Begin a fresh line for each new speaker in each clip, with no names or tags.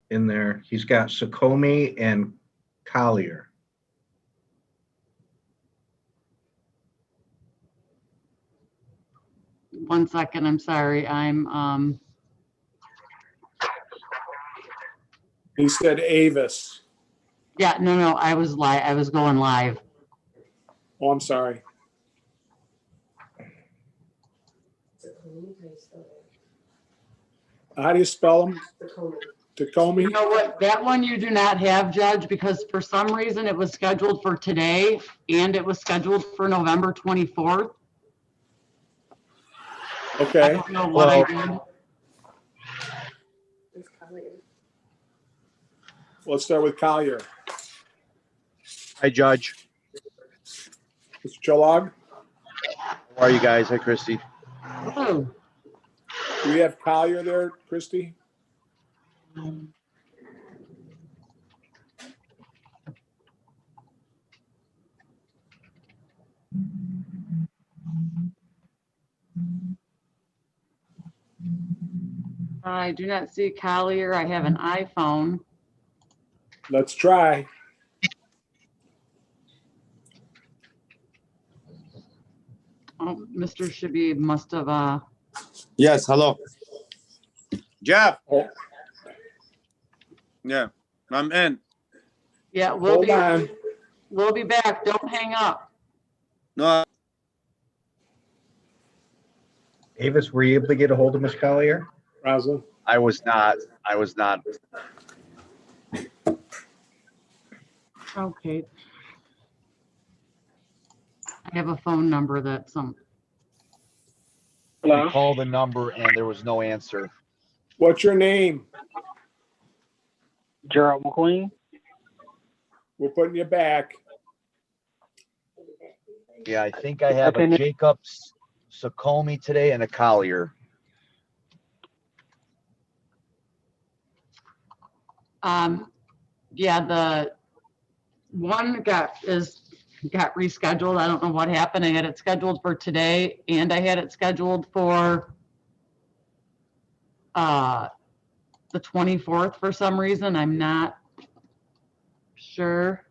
in there. He's got Succomi and Collier.
One second, I'm sorry.
He said Avis.
Yeah, no, I was going live.
Oh, I'm sorry. How do you spell them? Tacoma?
You know what? That one you do not have, Judge, because for some reason it was scheduled for today and it was scheduled for November 24th. I
Okay.
don't know what I did.
Let's start with Collier.
Hi, Judge.
Mr. Cholog,
How are you guys? Hi, Christy.
Hello.
do we have Collier there, Christy?
I do not see Collier. I have an iPhone.
Let's try.
Oh, Mr. Shabib must have,
Yes, hello. Jeff.
Oh.
Yeah, I'm in.
yeah,
Hold on.
we'll be back. Don't hang up.
No,
Avis, were you able to get a hold of Miss Collier?
Rosalind.
I was not.
Okay. I have a phone number that
I called the number and there was no answer.
What's your name?
Gerald McQueen.
We're putting you back.
Yeah, I think I have a Jacobs, Succomi today and a Collier.
yeah, the one got rescheduled. I don't know what happened. I had it scheduled for today and I had it scheduled for the 24th for some reason. I'm not sure.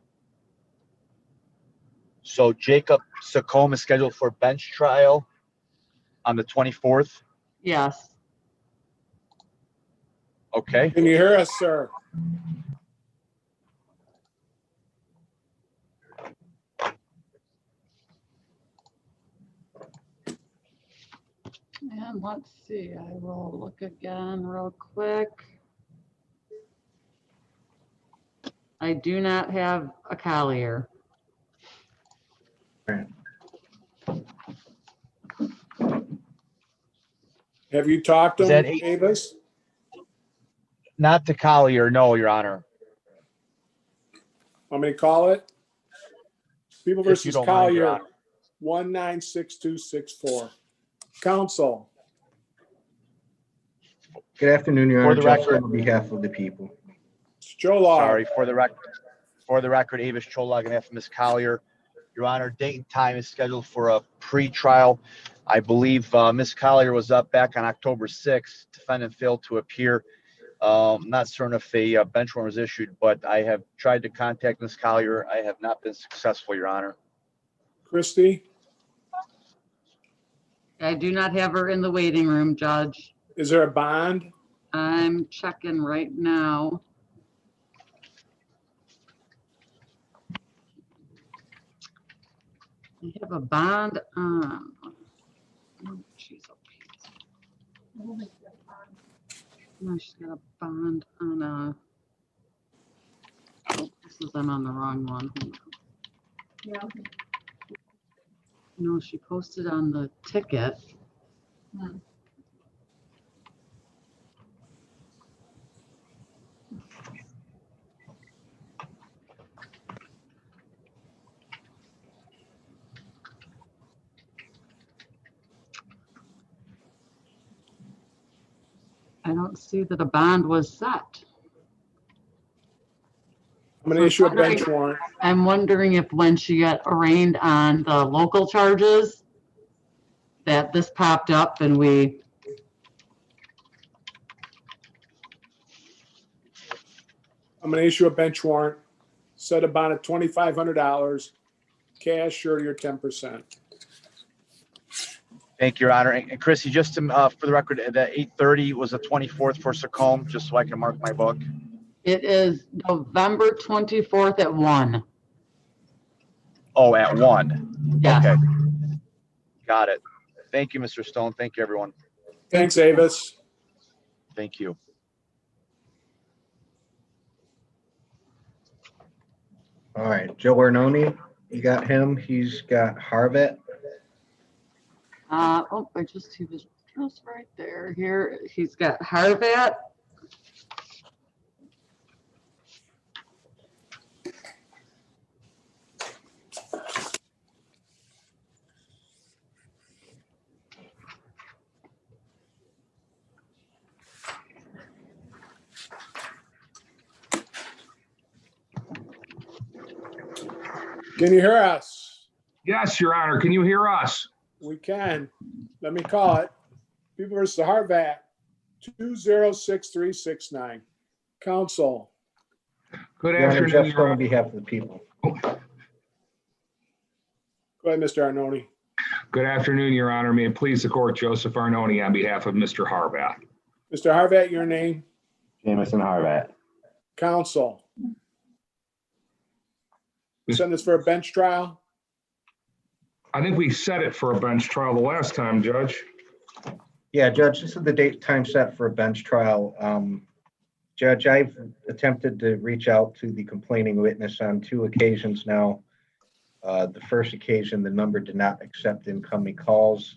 So Jacob Succomi is scheduled for bench trial on the 24th.
Yes.
Okay.
Can you hear us, sir?
And let's see, I will look again real quick. I do not have a Collier.
Have you talked to
Is that
him, Avis?
Not the Collier, no, Your Honor.
Want me to call it? People
If you
versus
don't mind, Your
Collier,
Honor.
196264. Counsel.
Good afternoon, Your
For
Honor.
the
Justin
record-
on behalf of the people.
Cholog.
Sorry, for the record, Avis Cholog on behalf of Ms. Collier. Your Honor, date and time is scheduled for a pre-trial. I believe Ms. Collier was up back on October 6th. Defendant failed to appear. I'm not certain if a bench warrant was issued, but I have tried to contact Ms. Collier. I have not been successful, Your Honor.
Christy,
I do not have her in the waiting room, Judge.
is there a bond?
I'm checking right now. I have a bond on. Oh, she's okay. No, she's got a bond on a. Oh, this is, I'm on the wrong one. Hold on.
Yeah.
No, she posted on the ticket. I don't see that a bond was set.
I'm going to issue a bench warrant.
I'm wondering if when she got arraigned on the local charges, that this popped up and we.
I'm going to issue a bench warrant, set a bond at $2,500, cash, surety, or 10%.
Thank you, Your Honor. And Chrissy, just to, for the record, that 8:30 was the 24th for Secome, just so I can mark my book.
It is November 24th at 1.
Oh, at 1.
Yes.
Okay. Got it. Thank you, Mr. Stone. Thank you, everyone.
Thanks, Avis.
Thank you.
All right, Joe Arnone, you got him. He's got Harvett.
Oh, he was just right there. Here, he's got Harvat.
Can you hear us?
Yes, Your Honor. Can you hear us?
We can. Let me call it. People versus Harvat, 206369. Counsel.
Good
Your Honor,
afternoon,
Jeff
Your
Stone on
Honor.
behalf of the people.
Go ahead, Mr. Arnone.
Good afternoon, Your Honor. May it please the court, Joseph Arnone on behalf of Mr. Harvath.
Mr. Harvat, your name?
Jameson Harvat.
Counsel. Send this for a bench trial?
I think we set it for a bench trial the last time, Judge.
Yeah, Judge, this is the date time set for a bench trial. Judge, I've attempted to reach out to the complaining witness on 2 occasions now. The first occasion, the number did not accept incoming calls.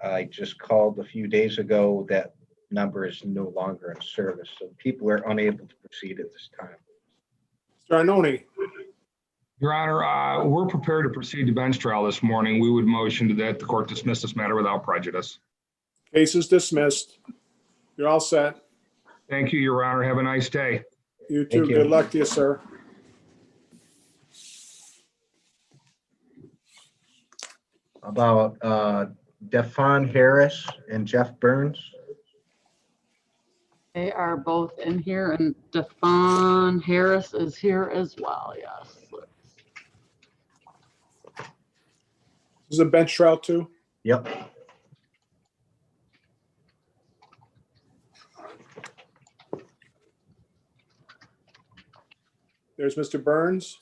I just called a few days ago. That number is no longer in service, so people are unable to proceed at this time.
Mr. Arnone.
Your Honor, we're prepared to proceed to bench trial this morning. We would motion that the court dismiss this matter without prejudice.
Case is dismissed. You're all set.
Thank you, Your Honor. Have a nice day.
You too.
Thank you.
Good luck to you, sir.
About Defon Harris and Jeff Burns.
They are both in here, and Defon Harris is here as well. Yes.
This is a bench trial too?
Yep.
There's Mr. Burns.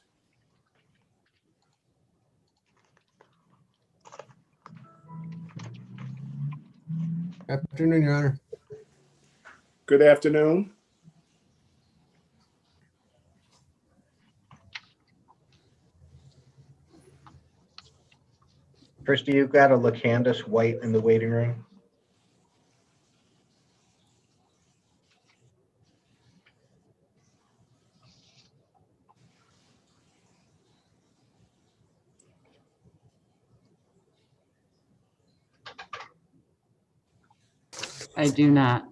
Afternoon, Your Honor.
Good afternoon.
Christy, you've got a LaCandace White in the waiting room.
I do not.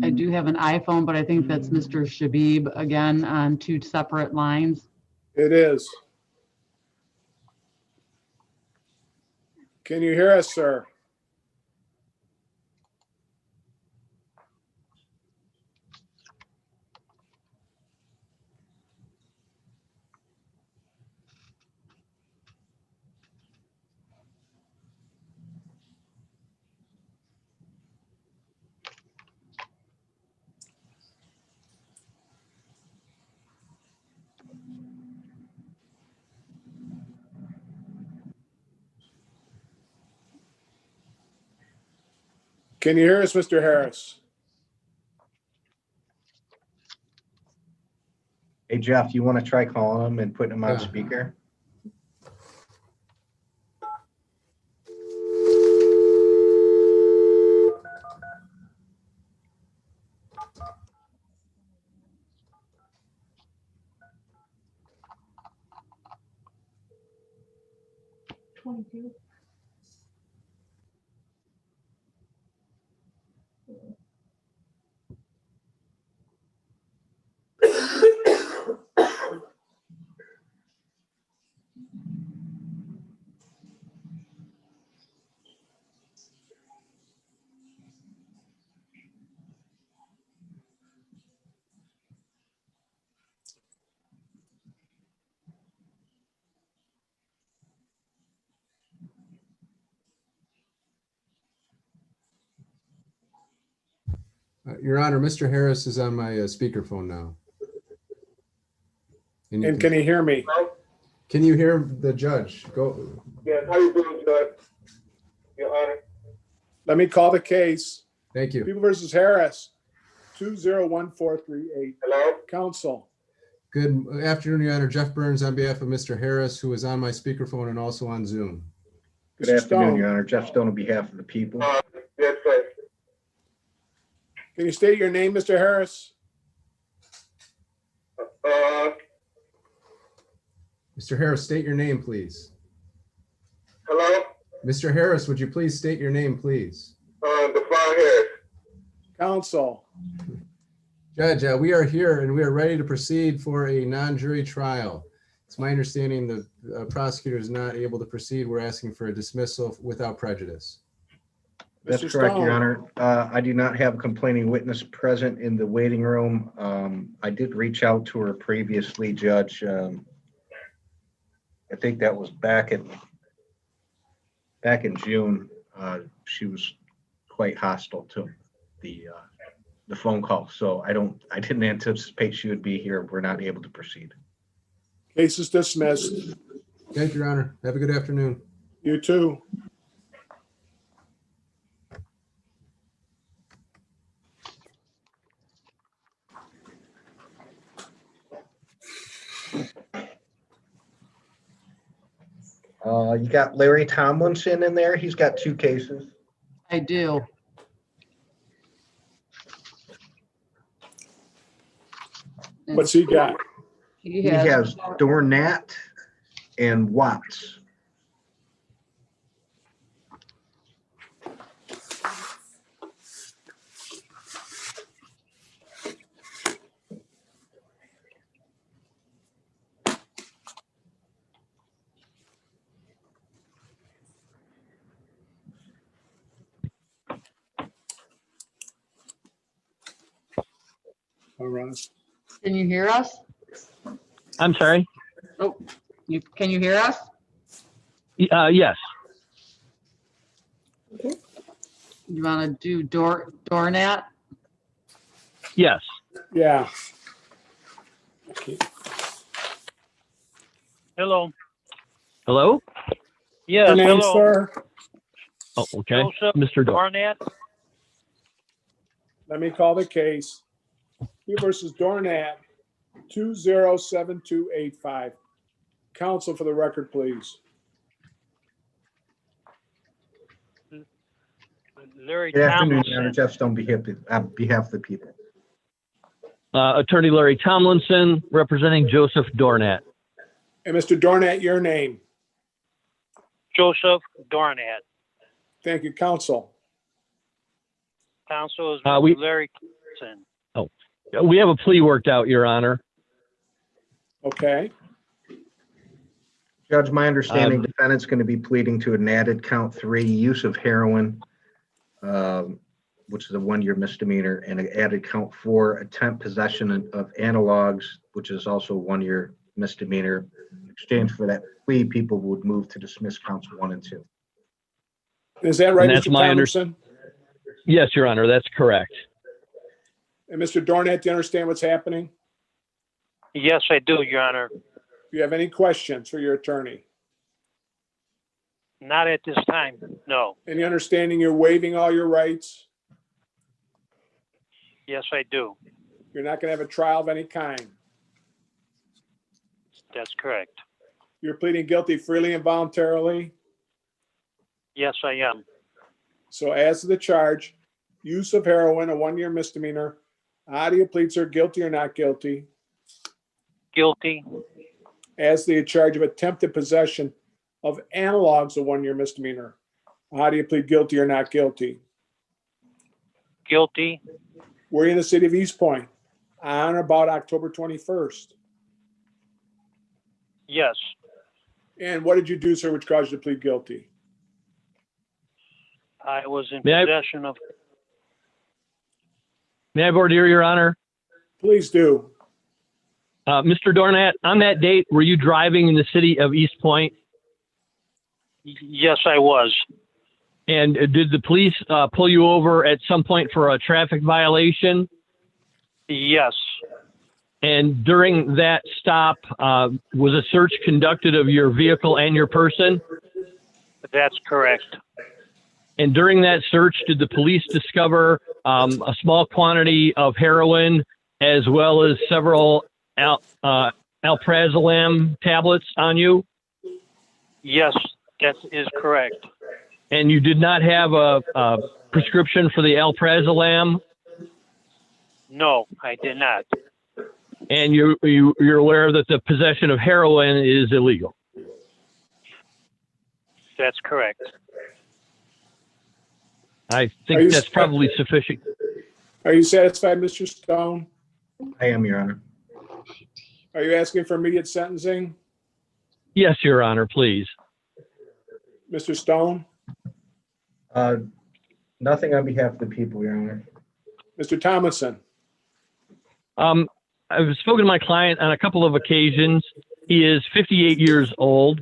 I do have an iPhone, but I think that's Mr. Shabib again on 2 separate lines.
It is. Can you hear us, sir? Can you hear us, Mr. Harris?
Hey, Jeff, you want to try calling him and putting him on
Yeah.
speaker?
Your Honor, Mr. Harris is on my speakerphone now. And
And can you hear me?
can you hear the judge? Go.
Yes, how you doing, Judge? Your Honor.
Let me call the case.
Thank you.
People versus Harris, 201438.
Hello?
Counsel.
Good afternoon, Your Honor. Jeff Burns on behalf of Mr. Harris, who is on my speakerphone and also on Zoom.
Good
Mr.
afternoon,
Stone.
Your Honor. Jeff Stone on behalf of the people.
Yes, sir.
Can you state your name, Mr. Harris?
Mr. Harris, state your name, please.
Hello?
Mr. Harris, would you please state your name, please?
Define Harris.
Counsel.
Judge, we are here and we are ready to proceed for a non-jury trial. It's my understanding the prosecutor is not able to proceed. We're asking for a dismissal without prejudice.
That's
Mr.
correct,
Stone.
Your Honor. I do not have a complaining witness present in the waiting room. I did reach out to her previously, Judge. I think that was back in June. She was quite hostile to the phone call. So I didn't anticipate she would be here. We're not able to proceed.
Case is dismissed.
Thank you, Your Honor. Have a good afternoon.
You too.
You got Larry Tomlinson in there. He's got 2 cases.
I do.
What's he got?
He
He has Dornat and Watts.
All right.
Can you hear us?
I'm sorry.
Oh, can you hear us?
Yes.
You want to do Dornat?
Yes.
Yeah.
Hello.
Hello?
Yes,
Your name,
hello.
sir?
Oh, okay.
Joseph
Mr. Dor.
Barnett.
Let me call the case. You versus Dornat, 207285. Counsel for the record, please.
Larry
Good afternoon, Your Honor.
Tomlinson.
Jeff Stone on behalf of the people.
Attorney Larry Tomlinson, representing Joseph Dornat.
And Mr. Dornat, your name.
Joseph Dornat.
Thank you, counsel.
Counsel is
we-
Larry Tomlinson.
We have a plea worked out, Your Honor.
Okay.
Judge, my understanding, defendant's going to be pleading to an added count 3, use of heroin, which is a 1-year misdemeanor, and an added count 4, attempt possession of analogs, which is also a 1-year misdemeanor. In exchange for that plea, people would move to dismiss counts 1 and 2.
Is that right,
And that's
Mr.
my
Tomlinson?
Yes, Your Honor, that's correct.
And Mr. Dornat, do you understand what's happening?
Yes, I do, Your Honor.
Do you have any questions for your attorney?
Not at this time, no.
Any understanding you're waiving all your rights?
Yes, I do.
You're not going to have a trial of any kind.
That's correct.
You're pleading guilty freely and voluntarily.
Yes, I am.
So as to the charge, use of heroin, a 1-year misdemeanor, how do you plead, sir, guilty or not guilty?
Guilty.
As the charge of attempted possession of analogs, a 1-year misdemeanor, how do you plead guilty or not guilty?
Guilty.
Were you in the city of East Point on or about October 21st?
Yes.
And what did you do, sir, which caused you to plead guilty?
I was in
May I-
possession of.
May I have order, Your Honor?
Please do.
Mr. Dornat, on that date, were you driving in the city of East Point?
Yes, I was.
And did the police pull you over at some point for a traffic violation?
Yes,
And during that stop, was a search conducted of your vehicle and your person?
that's correct.
And during that search, did the police discover a small quantity of heroin as well as several alprazolam tablets on you?
Yes, that is correct.
And you did not have a prescription for the alprazolam?
No, I did not.
And you're aware that the possession of heroin is illegal?
That's correct.
I
Are
think
you
that's
sp-
probably sufficient.
Are you satisfied, Mr. Stone?
I am, Your Honor.
Are you asking for immediate sentencing?
Yes, Your Honor, please.
Mr. Stone?
Nothing on behalf of the people, Your Honor.
Mr. Thomason?
I've spoken to my client on a couple of occasions. He is 58 years old.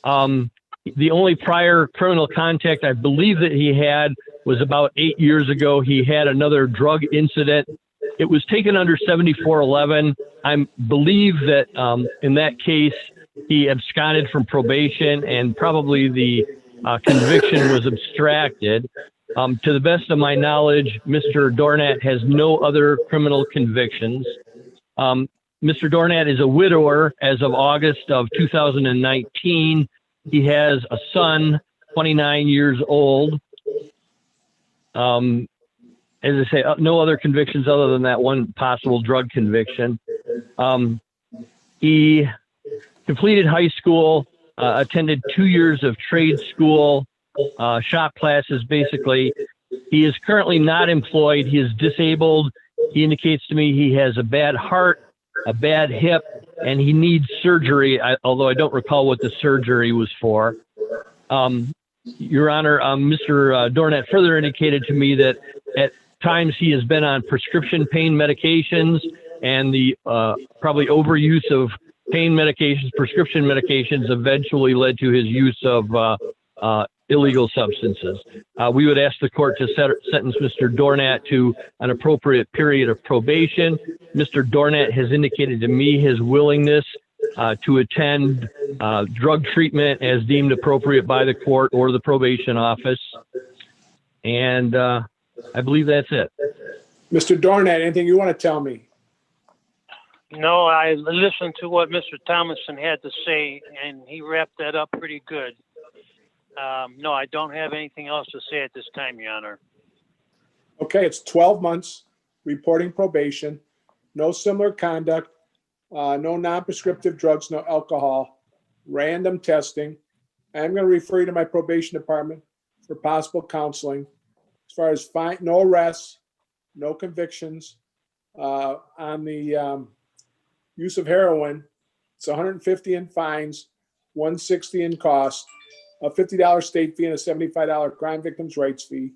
The only prior criminal contact I believe that he had was about 8 years ago. He had another drug incident. It was taken under 7411. I believe that in that case, he absconded from probation and probably the conviction was abstracted. To the best of my knowledge, Mr. Dornat has no other criminal convictions. Mr. Dornat is a widower as of August of 2019. He has a son, 29 years old. As I say, no other convictions other than that one possible drug conviction. He completed high school, attended 2 years of trade school, shop classes, basically. He is currently not employed. He is disabled. He indicates to me he has a bad heart, a bad hip, and he needs surgery, although I don't recall what the surgery was for. Your Honor, Mr. Dornat further indicated to me that at times he has been on prescription pain medications, and the probably overuse of pain medications, prescription medications, eventually led to his use of illegal substances. We would ask the court to sentence Mr. Dornat to an appropriate period of probation. Mr. Dornat has indicated to me his willingness to attend drug treatment as deemed appropriate by the court or the probation office. And I believe that's it.
Mr. Dornat, anything you want to tell me?
No, I listened to what Mr. Thomason had to say, and he wrapped that up pretty good. No, I don't have anything else to say at this time, Your Honor.
Okay, it's 12 months, reporting probation, no similar conduct, no non-prescriptive drugs, no alcohol, random testing. I'm going to refer you to my probation department for possible counseling. As far as no arrests, no convictions. On the use of heroin, it's $150 in fines, $160 in cost, a $50 state fee, and a $75 crime victims' rights fee.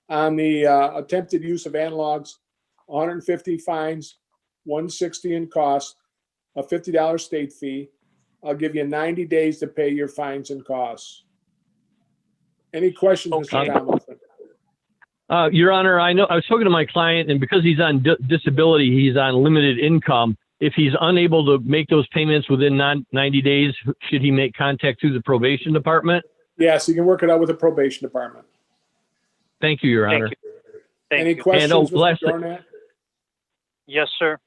On the attempted use of analogs, 150 fines, 160 in cost, a $50 state fee. I'll give you 90 days to pay your fines and costs. Any questions, Mr. Tomlinson?
Your Honor, I know I've spoken to my client, and because he's on disability, he's on limited income. If he's unable to make those payments within 90 days, should he make contact through the probation department?
Yes, you can work it out with the probation department.
Thank you, Your Honor.
Thank you. Thank
Any
you.
questions,
And,
Mr.
last-
Dornat?
Yes, sir.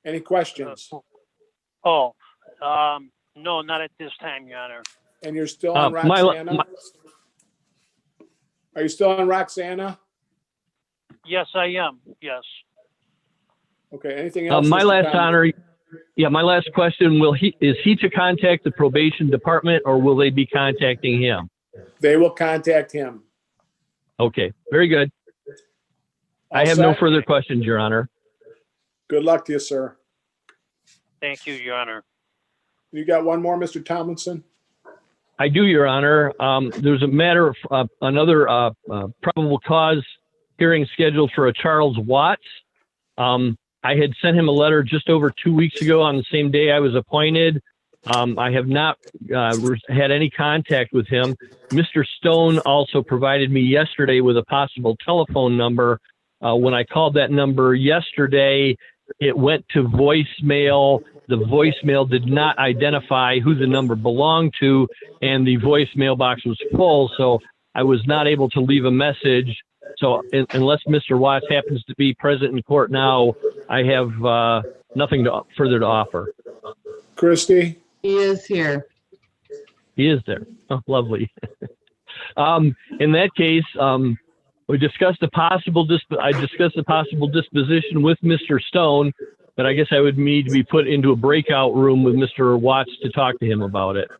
Any questions?
No, not at this time, Your Honor.
And you're still on
my-
Roxana? Are you still on Roxana?
Yes, I am. Yes.
Okay, anything else?
My
Mr.
last
Tomlinson?
honor, my last question, is he to contact the probation department or will they be contacting him?
They will contact him.
Okay, very good. I
All
have no
set?
further questions, Your Honor.
Good luck to you, sir.
Thank you, Your Honor.
You got one more, Mr. Tomlinson?
I do, Your Honor. There's a matter of another probable cause hearing scheduled for a Charles Watts. I had sent him a letter just over 2 weeks ago on the same day I was appointed. I have not had any contact with him. Mr. Stone also provided me yesterday with a possible telephone number. When I called that number yesterday, it went to voicemail. The voicemail did not identify who the number belonged to, and the voicemail box was full, so I was not able to leave a message. So unless Mr. Watts happens to be present in court now, I have nothing further to offer.
Christie?
He is here.
He is there. Oh, lovely. In that case, we discussed I discussed the possible disposition with Mr. Stone, but I guess I would need to be put into a breakout room with Mr. Watts to talk to him about it.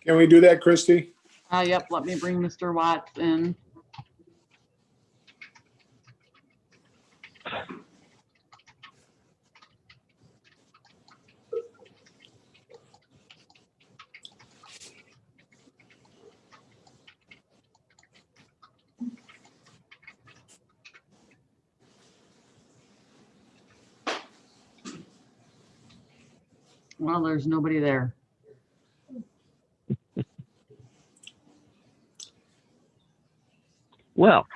Can we do that, Christie?
Yep, let me bring Mr. Watts in. Well, there's nobody there.
Well,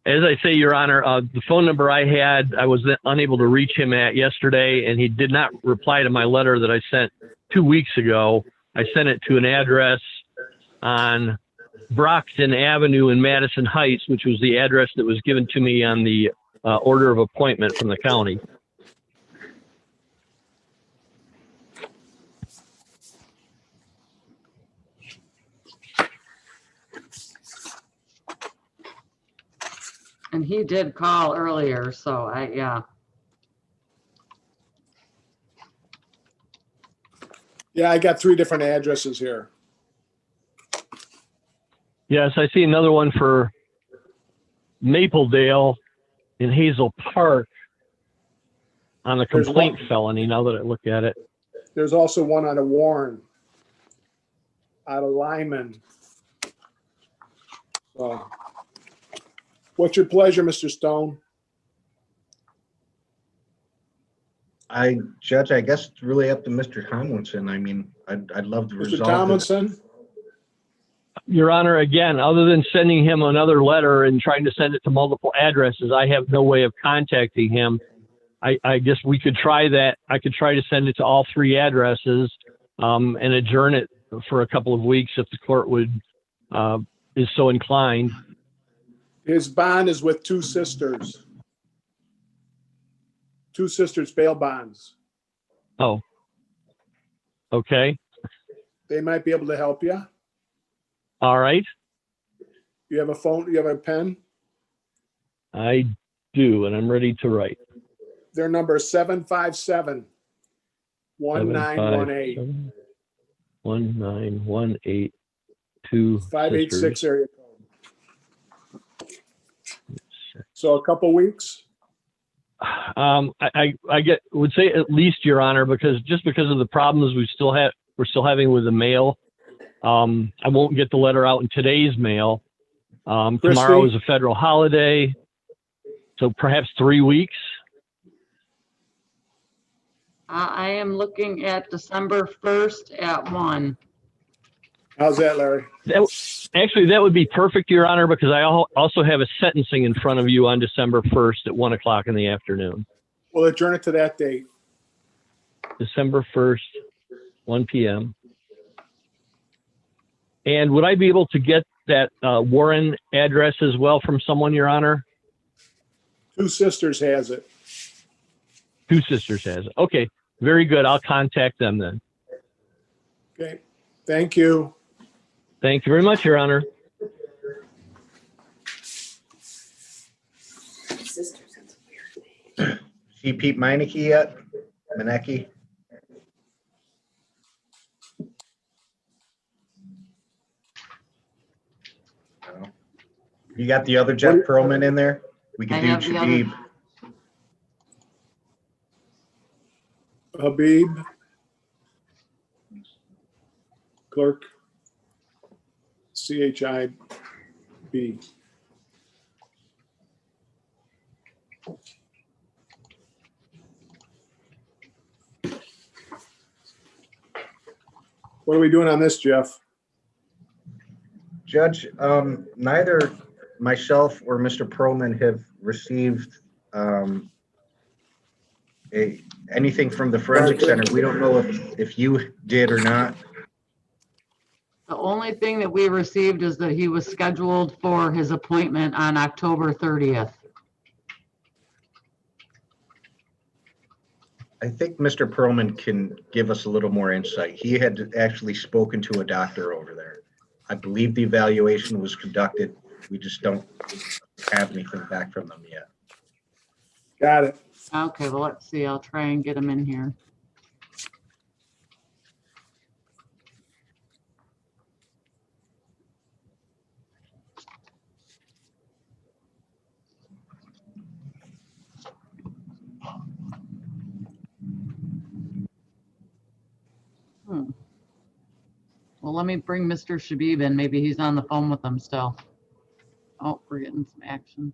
as I say, Your Honor, the phone number I had, I was unable to reach him at yesterday, and he did not reply to my letter that I sent 2 weeks ago. I sent it to an address on Brockton Avenue in Madison Heights, which was the address that was given to me on the order of appointment from the county.
And he did call earlier, so yeah.
Yeah, I got 3 different addresses here.
Yes, I see another one for Mapledale in Hazel Park on the
There's
complaint
one.
felony, now that I look at it.
There's also one out of Warren, out of Lyman. So, what's your pleasure, Mr. Stone?
Judge, I guess it's really up to Mr. Tomlinson. I mean, I'd love to
Mr.
resolve this.
Tomlinson?
Your Honor, again, other than sending him another letter and trying to send it to multiple addresses, I have no way of contacting him. I guess we could try that. I could try to send it to all 3 addresses and adjourn it for a couple of weeks if the court would is so inclined.
His bond is with 2 sisters. 2 sisters bail bonds.
Oh, okay.
They might be able to help you.
All right.
You have a phone? You have a pen?
I do, and I'm ready to write.
Their number is 757-1918.
1918.
586 area code. So a couple weeks?
I would say at least, Your Honor, because of the problems we're still having with the mail. I won't get the letter out in today's mail. Tomorrow is a federal holiday, so perhaps 3 weeks.
I am looking at December 1st at 1.
How's that, Larry?
Actually, that would be perfect, Your Honor, because I also have a sentencing in front of you on December 1st at 1 o'clock in the afternoon.
We'll adjourn it to that date.
December 1st, 1 p.m. And would I be able to get that Warren address as well from someone, Your Honor?
2 sisters has it.
2 sisters has it. Okay, very good. I'll contact them then.
Okay, thank you.
Thank you very much, Your Honor.
See Pete Meineke yet? Manecki? No. You got the other Jeff Perlman in there? We
I
could do
have the other-
Shabib.
Habib. Clerk. CHIB. What are we doing on this, Jeff?
Judge, neither myself or Mr. Perlman have received anything from the forensic center. We don't know if you did or not.
The only thing that we received is that he was scheduled for his appointment on October 30th.
I think Mr. Perlman can give us a little more insight. He had actually spoken to a doctor over there. I believe the evaluation was conducted. We just don't have anything back from them yet.
Got it.
Okay, well, let's see. I'll try and get him in here. Well, let me bring Mr. Shabib in. Maybe he's on the phone with them still. Oh, we're getting some action.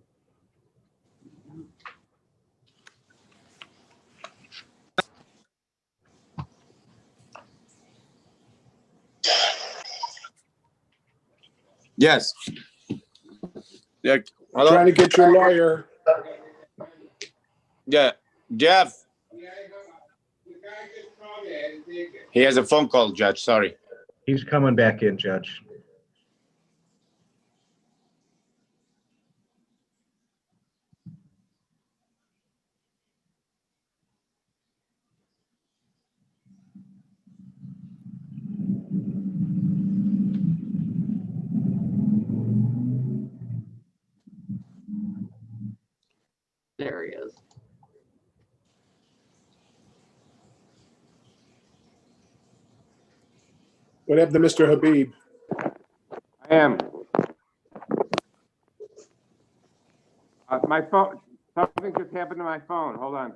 Yes. Yeah.
I'm
Hello?
trying to get your lawyer.
Yeah. Jeff. He has a phone call, Judge. Sorry.
He's coming back in, Judge.
There he is.
What happened to Mr. Habib?
I am. My phone, something just happened to my phone. Hold on.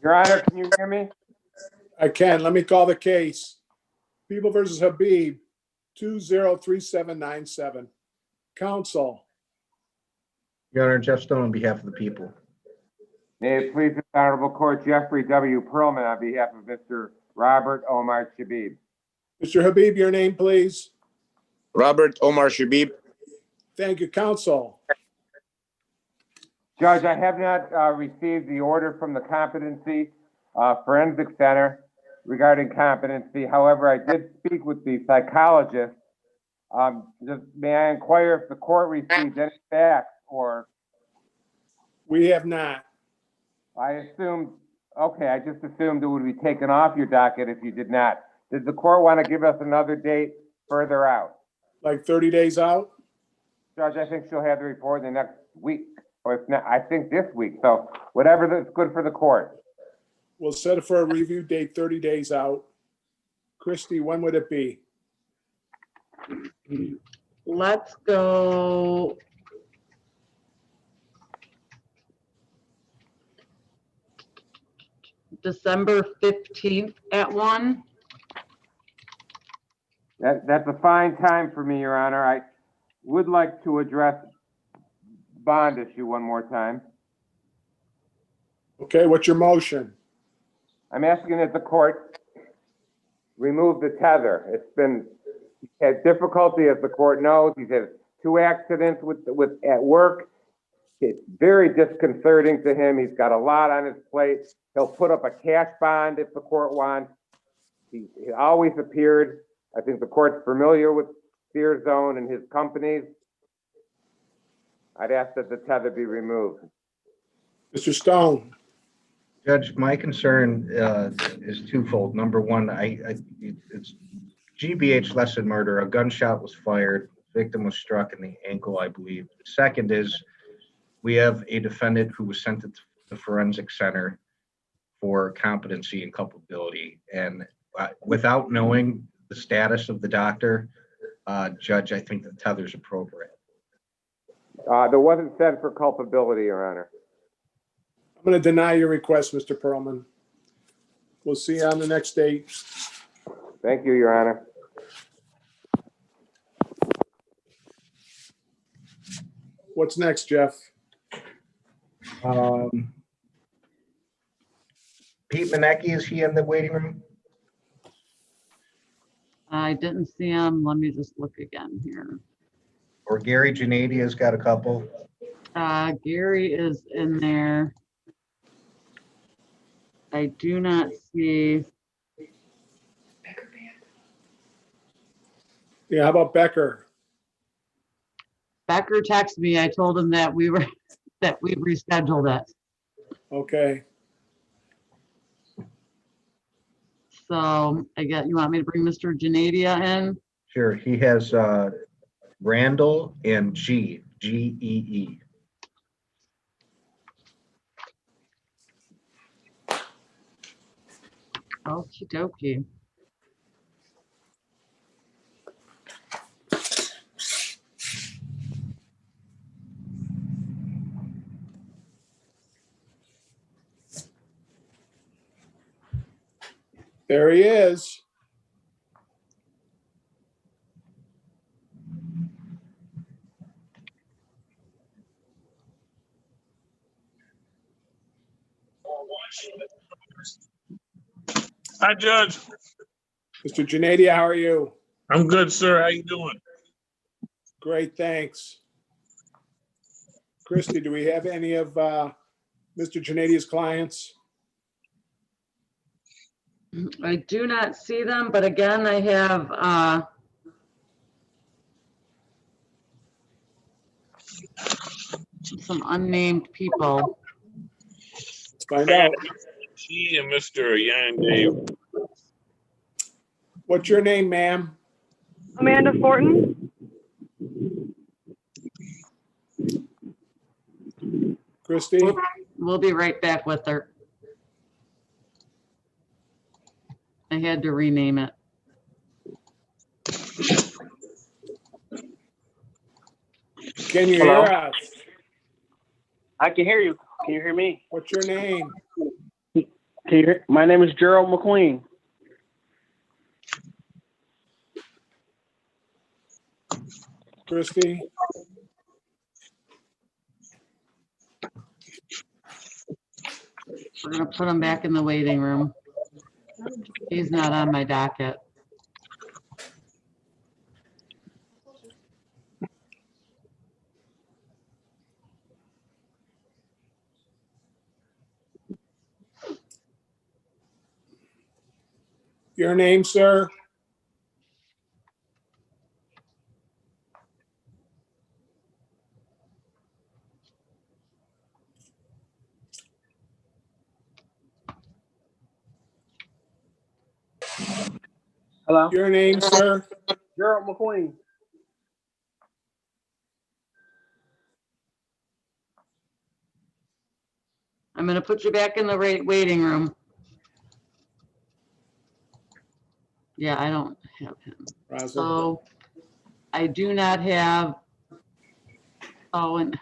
Your Honor, can you hear me?
I can. Let me call the case. People versus Habib, 203797. Counsel.
Your Honor, Jeff Stone on behalf of the people.
May it please the Honorable Court, Jeffrey W. Perlman on behalf of Mr. Robert Omar Shabib.
Mr. Habib, your name, please.
Robert Omar Shabib.
Thank you, counsel.
Judge, I have not received the order from the Competency Forensic Center regarding competency. However, I did speak with the psychologist. May I inquire if the court received any facts or?
We have not.
I assumed, okay, I just assumed it would be taken off your docket if you did not. Does the court want to give us another date further out?
Like 30 days out?
Judge, I think she'll have the report in the next week, or if not, I think this week. So whatever that's good for the court.
We'll set it for a review date 30 days out. Christie, when would it be?
Let's go. December 15th at 1.
That's a fine time for me, Your Honor. I would like to address bond issue one more time.
Okay, what's your motion?
I'm asking that the court remove the tether. He's had difficulty, as the court knows. He's had 2 accidents at work. It's very disconcerting to him. He's got a lot on his plate. He'll put up a cash bond if the court wants. He always appeared. I think the court's familiar with Fear Zone and his companies. I'd ask that the tether be removed.
Mr. Stone.
Judge, my concern is twofold. Number one, it's GBH less than murder. A gunshot was fired. Victim was struck in the ankle, I believe. Second is we have a defendant who was sent to the forensic center for competency and culpability. And without knowing the status of the doctor, Judge, I think the tether's appropriate.
There wasn't sent for culpability, Your Honor.
I'm going to deny your request, Mr. Perlman. We'll see you on the next date.
Thank you, Your Honor.
What's next, Jeff?
Pete Manecki, is he in the waiting room?
I didn't see him. Let me just look again here.
Or Gary Janady has got a couple?
Gary is in there. I do not see.
Yeah, how about Becker?
Becker texted me. I told him that we rescheduled it.
Okay.
So you want me to bring Mr. Janadia in?
Sure, he has Randall and G-E-E.
Okie dokie.
There he is.
Hi, Judge.
Mr. Janadia, how are you?
I'm good, sir. How you doing?
Great, thanks. Christy, do we have any of Mr. Janadia's clients?
I do not see them, but again, I have some unnamed people.
Let's find out.
He and Mr. Yang.
What's your name, ma'am?
Amanda Fortin.
Christy?
We'll be right back with her. I had to rename it.
Can you
Hello?
hear us?
I can hear you. Can you hear me?
What's your name?
Can you hear? My name is Gerald McQueen.
Christy?
We're gonna put him back in the waiting room. He's not on my docket.
Your name, sir?
Hello?
Your name, sir?
Gerald McQueen.
I'm gonna put you back in the waiting room. Yeah, I don't have him.
Razzle.
So I do not have, oh, and this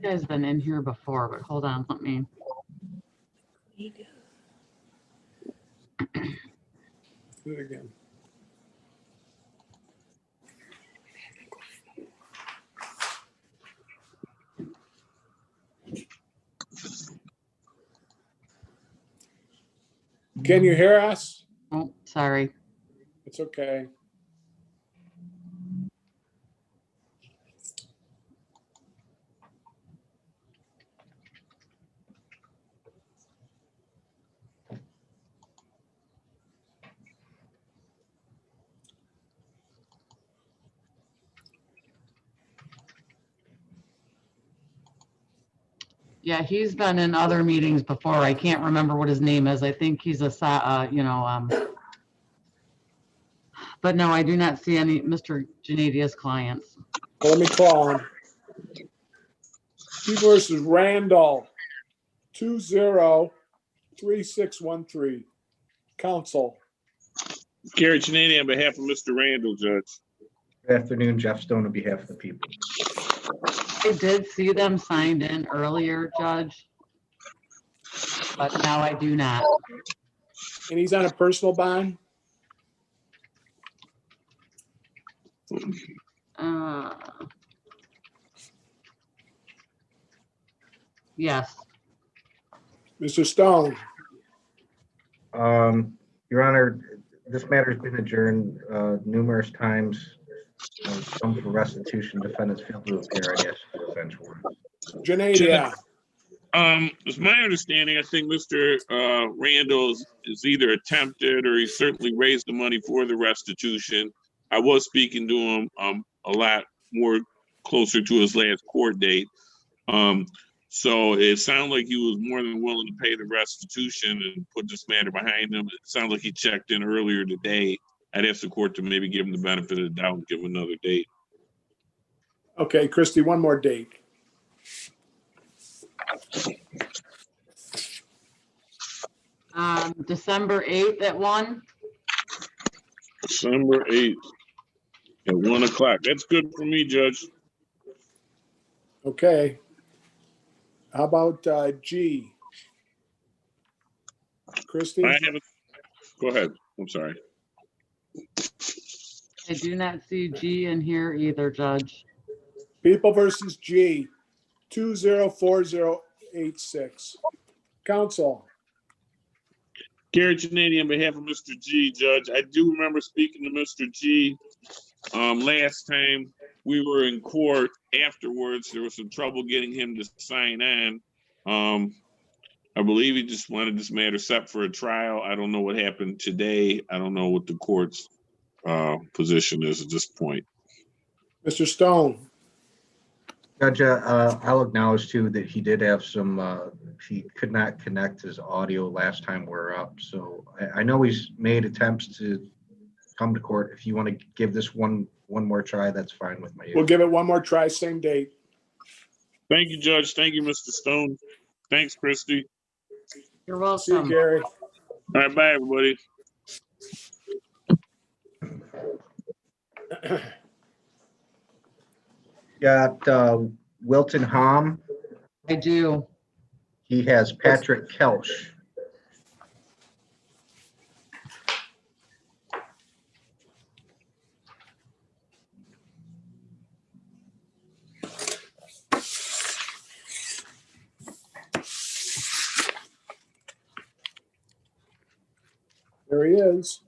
guy's been in here before, but hold on, let me.
Do it again. Can you hear us?
Oh, sorry.
It's okay.
Yeah, he's been in other meetings before. I can't remember what his name is. I think he's a, but no, I do not see any Mr. Janadia's clients.
Well, let me call him. He versus Randall, 203613. Counsel.
Gary Chinady on behalf of Mr. Randall, Judge.
Good afternoon, Jeff Stone on behalf of the people.
I did see them signed in earlier, Judge, but now I do not.
And he's on a personal bond?
Yes.
Mr. Stone,
Your Honor, this matter's been adjourned numerous times. Some for restitution, defendants failed to appear. I'd ask for a bench warrant.
Janadia.
It's my understanding, I think Mr. Randall is either attempted or he certainly raised the money for the restitution. I was speaking to him a lot more closer to his last court date. So it sounded like he was more than willing to pay the restitution and put this matter behind him. It sounds like he checked in earlier today. I'd ask the court to maybe give him the benefit of the doubt and give him another date.
Okay, Christie, one more date.
December 8th at 1.
December 8th at 1 o'clock. That's good for me, Judge.
Okay. How about G? Christie?
Go ahead. I'm sorry.
I do not see G in here either, Judge.
People versus G, 204086. Counsel.
Gary Giannini on behalf of Mr. G, Judge. I do remember speaking to Mr. G last time we were in court. Afterwards, there was some trouble getting him to sign on. I believe he just wanted this matter set for a trial. I don't know what happened today. I don't know what the court's position is at this point.
Mr. Stone.
Judge, I'll acknowledge too that he did have some, he could not connect his audio last time we were up. So I know he's made attempts to come to court. If you want to give this one more try, that's fine with me.
We'll give it one more try, same date.
Thank you, Judge. Thank you, Mr. Stone. Thanks, Christy.
You're welcome.
See you, Gary.
All right, bye, everybody.
Got Wilton Hom.
I do.
He has Patrick Kelch.
There he is.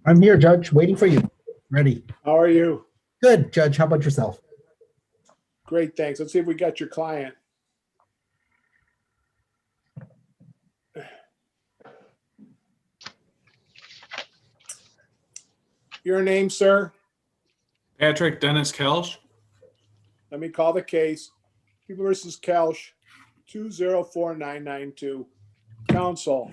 I'm here, Judge, waiting for you. Ready.
How are you?
Good, Judge. How about yourself?
Great, thanks. Let's see if we got your client. Your name, sir?
Patrick Dennis Kelch.
Let me call the case. People versus Kelch, 204992. Counsel.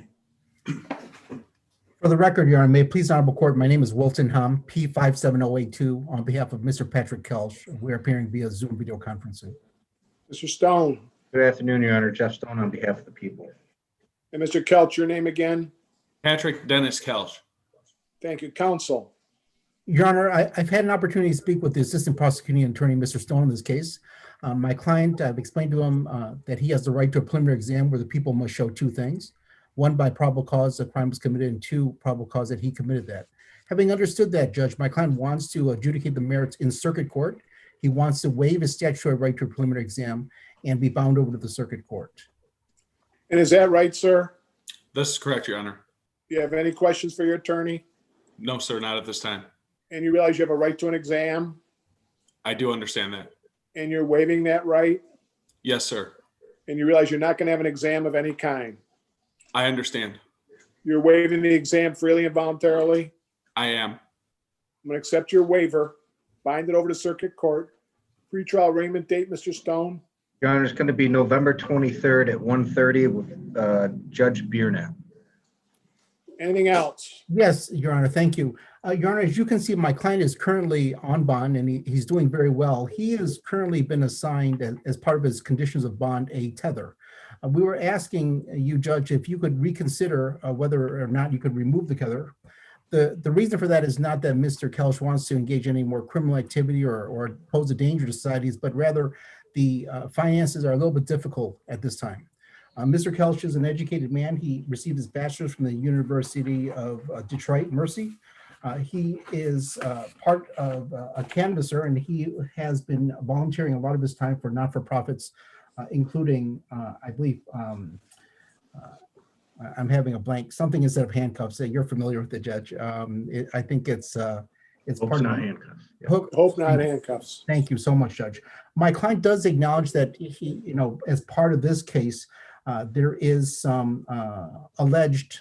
For the record, Your Honor, may it please the Honorable Court, my name is Wilton Hum, P57082, on behalf of Mr. Patrick Kelch. We're appearing via Zoom video conferencing.
Mr. Stone.
Good afternoon, Your Honor. Jeff Stone on behalf of the people.
And Mr. Kelch, your name again?
Patrick Dennis Kelch.
Thank you. Counsel.
Your Honor, I've had an opportunity to speak with the Assistant Prosecuting Attorney, Mr. Stone, in this case. My client, I've explained to him that he has the right to a preliminary exam where the people must show two things. One, by probable cause the crime was committed, and two, probable cause that he committed that. Having understood that, Judge, my client wants to adjudicate the merits in circuit court. He wants to waive his statutory right to a preliminary exam and be bound over to the circuit court.
And is that right, sir?
This is correct, Your Honor.
Do you have any questions for your attorney?
No, sir, not at this time.
And you realize you have a right to an exam?
I do understand that.
And you're waiving that right?
Yes, sir.
And you realize you're not going to have an exam of any kind?
I understand.
You're waiving the exam freely and voluntarily?
I am.
I'm going to accept your waiver, bind it over to circuit court. Pretrial arraignment date, Mr. Stone?
Your Honor, it's going to be November 23rd at 1:30 with Judge Biernat.
Anything else?
Yes, Your Honor, thank you. Your Honor, as you can see, my client is currently on bond and he's doing very well. He has currently been assigned as part of his conditions of bond a tether. We were asking you, Judge, if you could reconsider whether or not you could remove the tether. The reason for that is not that Mr. Kelch wants to engage in any more criminal activity or pose a danger to societies, but rather the finances are a little bit difficult at this time. Mr. Kelch is an educated man. He received his bachelor's from the University of Detroit, Mercy. He is part of a canvasser, and he has been volunteering a lot of his time for not-for-profits, including, I believe, I'm having a blank, something instead of handcuffs. You're familiar with the Judge. I think it's part
Hope's
of
not
the
handcuffs. Yeah.
Hope not handcuffs.
Thank you so much, Judge. My client does acknowledge that he, as part of this case, there is some alleged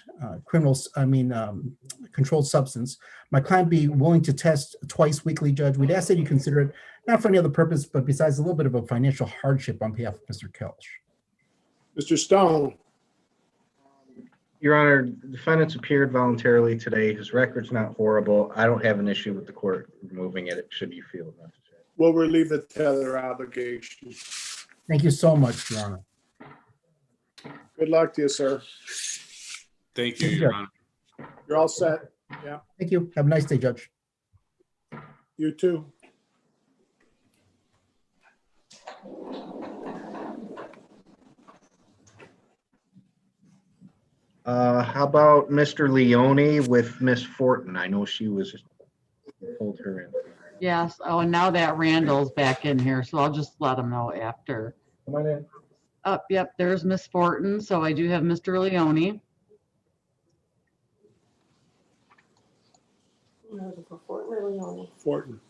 controlled substance. My client be willing to test twice weekly, Judge. We'd ask that you consider it, not for any other purpose, but besides a little bit of a financial hardship on behalf of Mr. Kelch.
Mr. Stone.
Your Honor, the defendant's appeared voluntarily today. His record's not horrible. I don't have an issue with the court removing it, should you feel necessary.
We'll relieve the tether obligation.
Thank you so much, Your Honor.
Good luck to you, sir.
Thank you, Your Honor.
You're all set. Yeah,
Thank you. Have a nice day, Judge.
you too.
How about Mr. Leone with Miss Fortin? I know she was pulled her in.
Yes. Oh, and now that Randall's back in here, so I'll just let him know after.
Come on in.
Yep, there's Miss Fortin. So I do have Mr. Leone.
Fortin.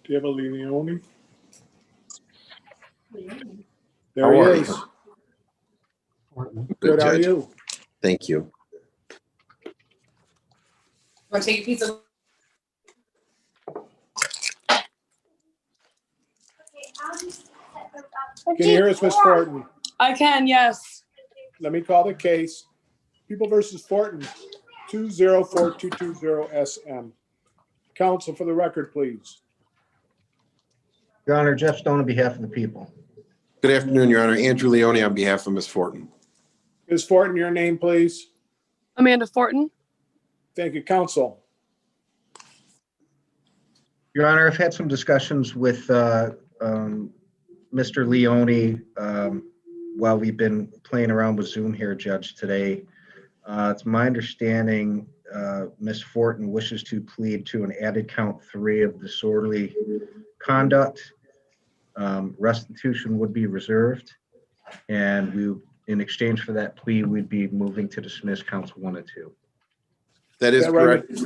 Do you have a Leone? There
How
he
are
is.
you?
Good, how are
Judge.
you?
Thank you.
Want to take a pizza?
Can you hear us, Miss Fortin?
I can, yes.
Let me call the case. People versus Fortin, 204220 SM. Counsel for the record, please.
Your Honor, Jeff Stone on behalf of the people.
Good afternoon, Your Honor. Andrew Leone on behalf of Ms. Fortin.
Ms. Fortin, your name, please.
Amanda Fortin.
Thank you, counsel.
Your Honor, I've had some discussions with Mr. Leone while we've been playing around with Zoom here, Judge, today. It's my understanding Ms. Fortin wishes to plead to an added count 3 of disorderly conduct. Restitution would be reserved, and in exchange for that plea, we'd be moving to dismiss counts 1 and 2.
That is
Is that right?
correct.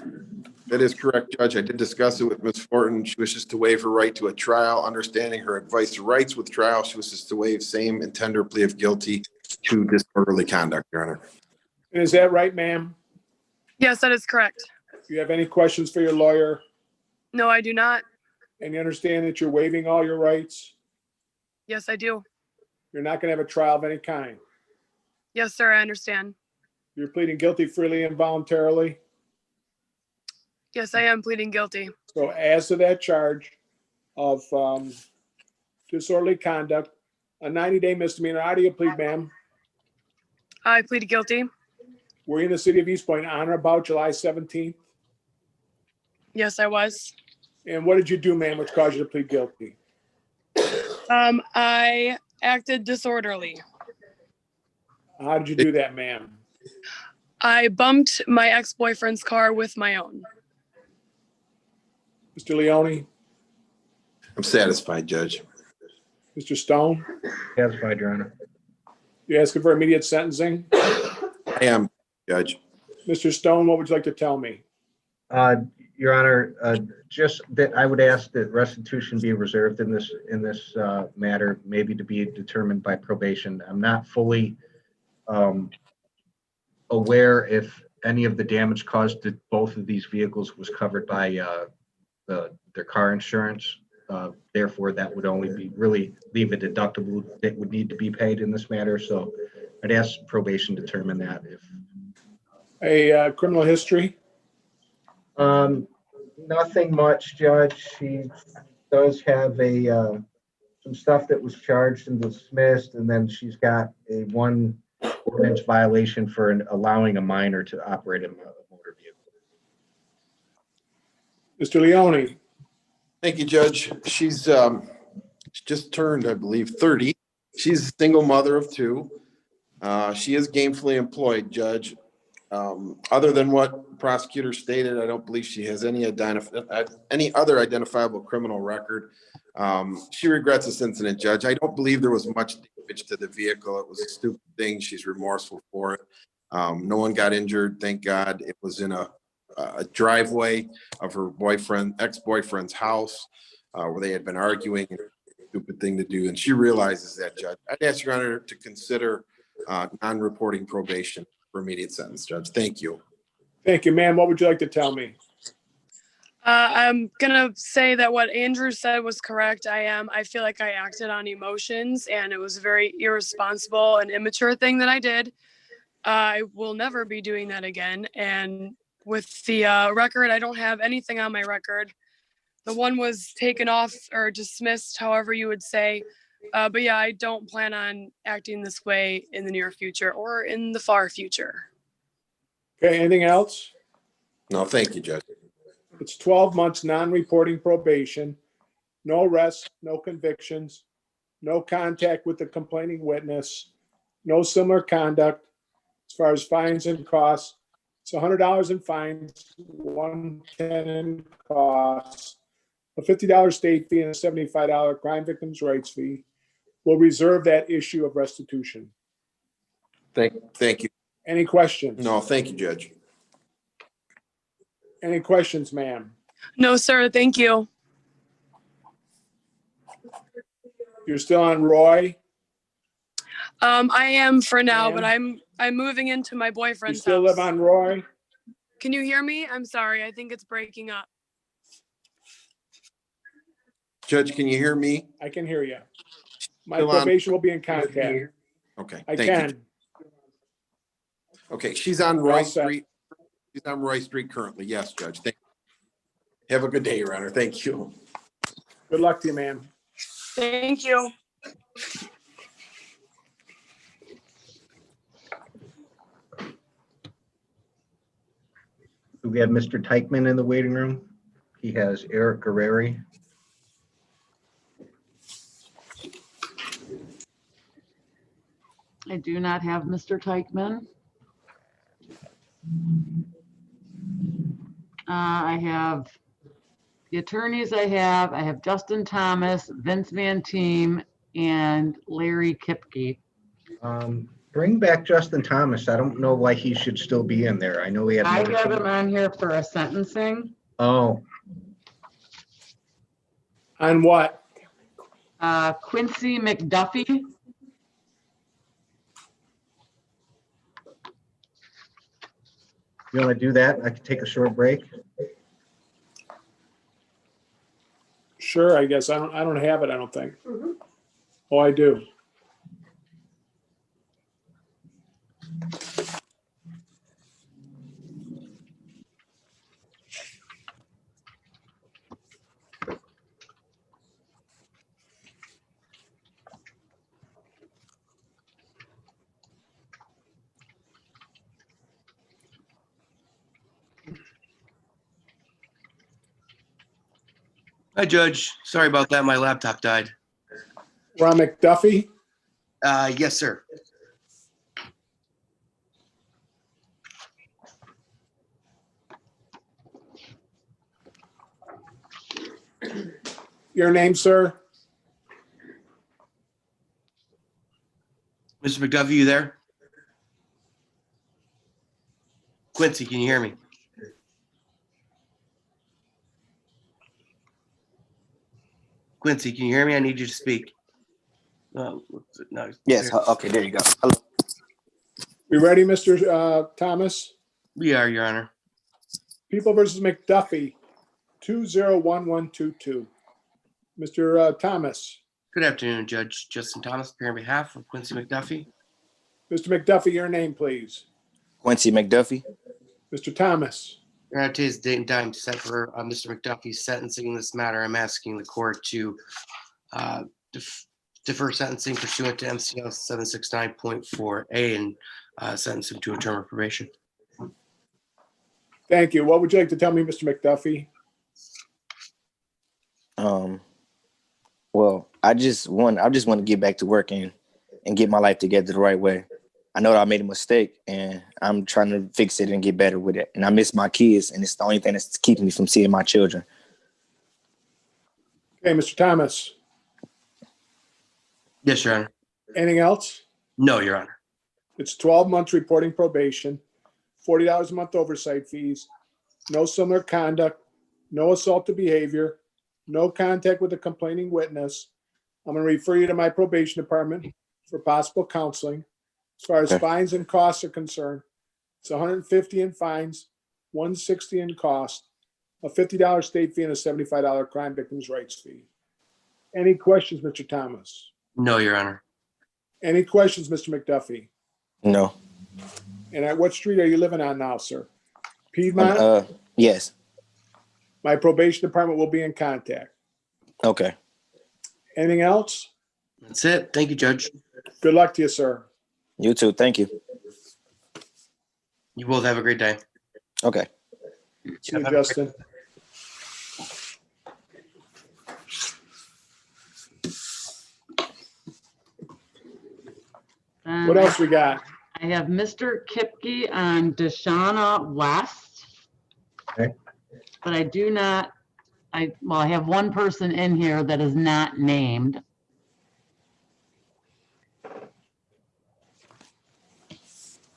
That is correct, Judge. I did discuss it with Ms. Fortin. She wishes to waive her right to a trial, understanding her advice to rights with trial. She wishes to waive same and tender plea of guilty to disorderly conduct, Your Honor.
And is that right, ma'am?
Yes, that is correct.
Do you have any questions for your lawyer?
No, I do not.
And you understand that you're waiving all your rights?
Yes, I do.
You're not going to have a trial of any kind?
Yes, sir, I understand.
You're pleading guilty freely and voluntarily?
Yes, I am pleading guilty.
So as to that charge of disorderly conduct, a 90-day misdemeanor, how do you plead, ma'am?
I plead guilty.
Were you in the city of East Point on or about July 17th?
Yes, I was.
And what did you do, ma'am, which caused you to plead guilty?
I acted disorderly.
How did you do that, ma'am?
I bumped my ex-boyfriend's car with my own.
Mr. Leone?
I'm satisfied, Judge.
Mr. Stone?
Satisfied, Your Honor.
You asking for immediate sentencing?
I am, Judge.
Mr. Stone, what would you like to tell me?
Your Honor, just that I would ask that restitution be reserved in this matter, maybe to be determined by probation. I'm not fully aware if any of the damage caused to both of these vehicles was covered by their car insurance. Therefore, that would only be really leave a deductible that would need to be paid in this matter. So I'd ask probation to determine that. If
A criminal history?
Nothing much, Judge. She does have some stuff that was charged and dismissed, and then she's got a 1 ordinance violation for allowing a minor to operate a motor vehicle.
Mr. Leone?
Thank you, Judge. She's just turned, I believe, 30. She's a single mother of 2. She is gainfully employed, Judge. Other than what prosecutor stated, I don't believe she has any other identifiable criminal record. She regrets this incident, Judge. I don't believe there was much damage to the vehicle. It was a stupid thing. She's remorseful for it. No one got injured, thank God. It was in a driveway of her ex-boyfriend's house, where they had been arguing. Stupid thing to do, and she realizes that, Judge. I'd ask Your Honor to consider non-reporting probation for immediate sentence, Judge. Thank you.
Thank you, ma'am. What would you like to tell me?
I'm gonna say that what Andrew said was correct. I feel like I acted on emotions, and it was a very irresponsible and immature thing that I did. I will never be doing that again. And with the record, I don't have anything on my record. The one was taken off or dismissed, however you would say. But yeah, I don't plan on acting this way in the near future or in the far future.
Okay, anything else?
No, thank you, Judge.
It's 12 months non-reporting probation, no arrests, no convictions, no contact with the complaining witness, no similar conduct. As far as fines and costs, it's $100 in fines, $110 in costs, a $50 state fee, and a $75 crime victims' rights fee. We'll reserve that issue of restitution.
Thank you.
Any questions?
No, thank you, Judge.
Any questions, ma'am?
No, sir. Thank you.
You're still on Roy?
I am for now,
Ma'am?
but I'm moving into my
You
boyfriend's
still
house.
live on Roy?
Can you hear me? I'm sorry. I think it's breaking up.
Judge, can you hear me?
I can hear you. My
Still on?
probation will be in contact.
Okay,
I
thank
can.
you. Okay, she's on
We're all
Roy
set.
Street. She's on Roy Street currently. Yes, Judge. Thank you. Have a good day, Your Honor. Thank you.
Good luck to you, ma'am.
Thank you.
We have Mr. Teichman in the waiting room. He has Eric Guerreri.
I do not have Mr. Teichman. I have the attorneys I have Justin Thomas, Vince Van Team, and Larry Kipke.
Bring back Justin Thomas. I don't know why he should still be in there. I know he had.
I have him on here for a sentencing.
Oh,
On what?
Quincy McDuffie.
you want to do that? I could take a short break.
Sure, I guess. I don't have it, I don't think. Oh, I do.
Hi, Judge. Sorry about that. My laptop died.
Ron McDuffie?
Yes, sir.
Your name, sir?
Mr. McDuffie, you there? Quincy, can you hear me? Quincy, can you hear me? I need you to speak. No.
Yes. Okay. There you go. Hello.
We ready, Mr. Thomas?
We are, Your Honor.
People versus McDuffie, 201122. Mr. Thomas.
Good afternoon, Judge Justin Thomas, here on behalf of Quincy McDuffie.
Mr. McDuffie, your name, please.
Quincy McDuffie.
Mr. Thomas.
Your Honor, today's date and time set for Mr. McDuffie's sentencing in this matter. I'm asking the court to defer sentencing pursuant to MCL 769.4A and sentence him to a term of probation.
Thank you. What would you like to tell me, Mr. McDuffie?
Well, I just want to get back to work and get my life together the right way. I know that I made a mistake and I'm trying to fix it and get better with it. And I miss my kids, and it's the only thing that's keeping me from seeing my children.
Okay, Mr. Thomas.
Yes, Your Honor.
Anything else?
No, Your Honor.
It's 12 months reporting probation, $40 a month oversight fees, no similar conduct, no assaultive behavior, no contact with a complaining witness. I'm going to refer you to my probation department for possible counseling. As far as
Okay.
fines and costs are concerned, it's $150 in fines, $160 in cost, a $50 state fee, and a $75 crime victims' rights fee. Any questions, Mr. Thomas?
No, Your Honor.
Any questions, Mr. McDuffie?
No.
And at what street are you living on now, sir? Piedmont?
Yes.
My probation department will be in contact.
Okay.
Anything else?
That's it. Thank you, Judge.
Good luck to you, sir.
You too. Thank you.
You both have a great day.
Okay.
See you, Justin. What else we got?
I have Mr. Kipke on Deshauna West.
Okay.
But I do not, I have one person in here that is not named.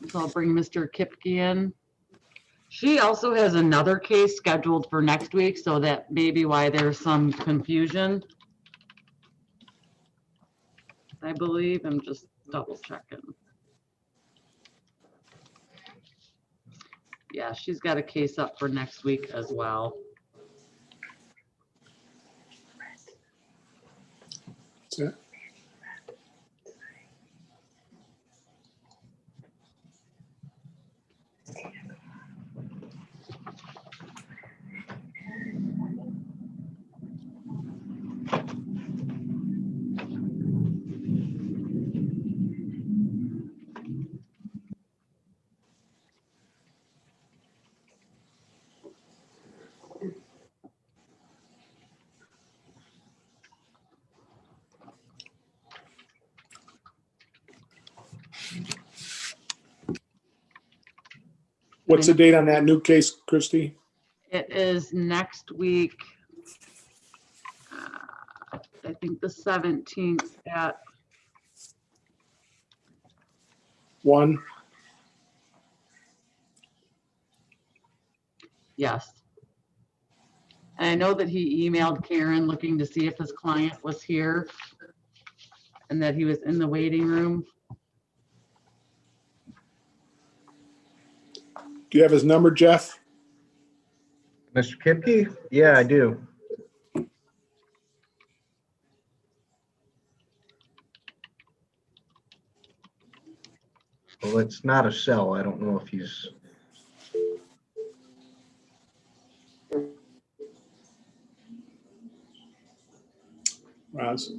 So I'll bring Mr. Kipke in. She also has another case scheduled for next week, so that may be why there's some confusion. I believe, I'm just double checking. Yeah, she's got a case up for next week as well.
That's it. What's the date on that new case, Christy?
It is next week, I think the 17th at
1.
Yes. And I know that he emailed Karen looking to see if his client was here and that he was in the waiting room.
Do you have his number, Jeff?
Mr. Kipke? Yeah, I do. Well, it's not a cell. I don't know if he's.
Roz.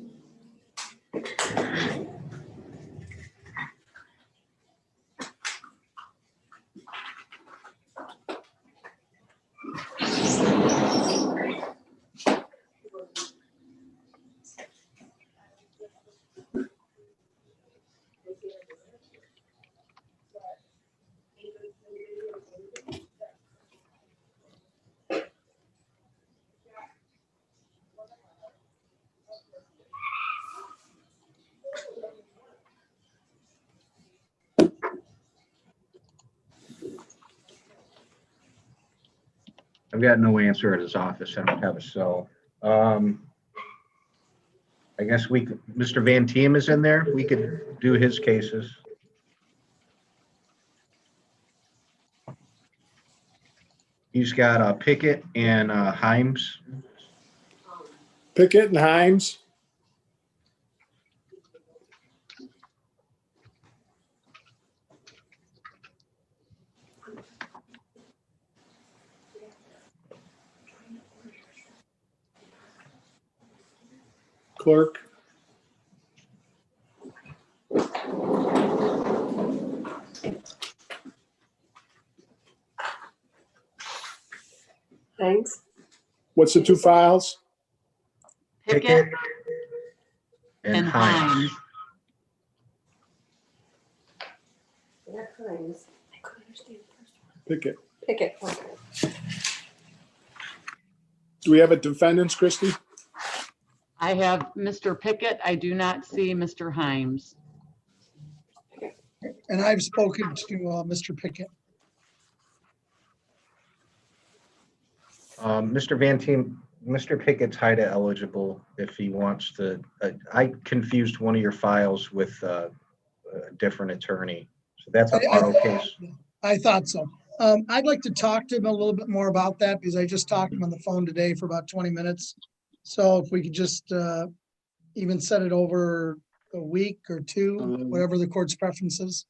I've got no answer at his office. I don't have a cell. I guess Mr. Van Tiem is in there. We could do his cases. He's got Pickett and Himes.
Pickett and Himes. Clerk.
Thanks.
What's the two files?
Pickett
and
Himes.
Yeah, Hines. I couldn't understand the first one.
Pickett.
Pickett. Okay.
Do we have a defendants, Christy?
I have Mr. Pickett. I do not see Mr. Himes.
And I've spoken to Mr. Pickett.
Mr. Van Team, Mr. Pickett's HIDA eligible if he wants to. I confused one of your files with a different attorney. So that's a Faro case.
I thought so. I'd like to talk to him a little bit more about that because I just talked to him on the phone today for about 20 minutes. So if we could just even set it over a week or two, whatever the court's preference is.